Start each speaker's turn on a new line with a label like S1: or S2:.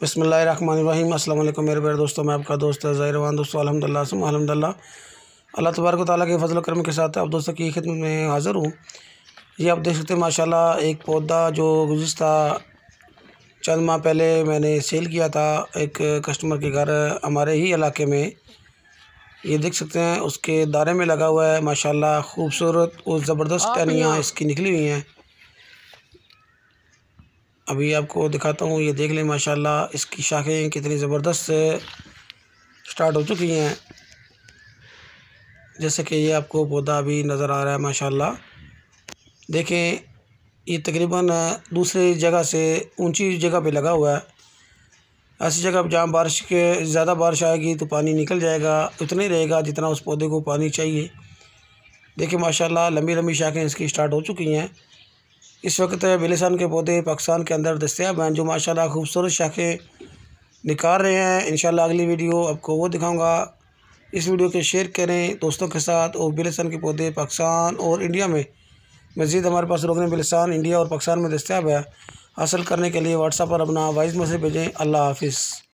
S1: बिस्मिल्लाहिर्रहमानिर्रहीम। अस्सलाम वालेकुम मेरे प्यारे दोस्तों, मैं आपका दोस्त ज़ाहिर दोस्तों। अल्हम्दुलिल्लाह अल्लाह तबारक व तआला के फजल करम के साथ आप दोस्तों की खिदमत में हाज़िर हूँ। ये आप देख सकते हैं माशाल्लाह एक पौधा जो गुज़िश्ता चंद माह पहले मैंने सेल किया था एक कस्टमर के घर हमारे ही इलाके में। ये देख सकते हैं उसके दायरे में लगा हुआ है माशाल्लाह, खूबसूरत और ज़बरदस्त टहनियाँ इसकी निकली हुई हैं। अभी आपको दिखाता हूँ, ये देख लें माशाल्लाह इसकी शाखें कितनी ज़बरदस्त स्टार्ट हो चुकी हैं। जैसे कि ये आपको पौधा अभी नज़र आ रहा है माशाल्लाह। देखें ये तकरीबन दूसरी जगह से ऊंची जगह पे लगा हुआ है। ऐसी जगह जहाँ बारिश के ज़्यादा बारिश आएगी तो पानी निकल जाएगा, उतना ही रहेगा जितना उस पौधे को पानी चाहिए। देखिए माशाल्लाह लंबी लंबी शाखें इसकी स्टार्ट हो चुकी हैं। इस वक्त बिलिसन के पौधे पाकिस्तान के अंदर दस्तयाब हैं जो माशाल्लाह खूबसूरत शाखें निकाल रहे हैं। इंशाल्लाह अगली वीडियो आपको वो दिखाऊंगा। इस वीडियो को शेयर करें दोस्तों के साथ। और बिलिसन के पौधे पाकिस्तान और इंडिया में मज़ीद हमारे पास रोकने बिलिसन इंडिया और पाकिस्तान में दस्तयाब है। हासिल करने के लिए व्हाट्सएप पर अपना वॉइस मैसेज भेजें। अल्लाह हाफिज़।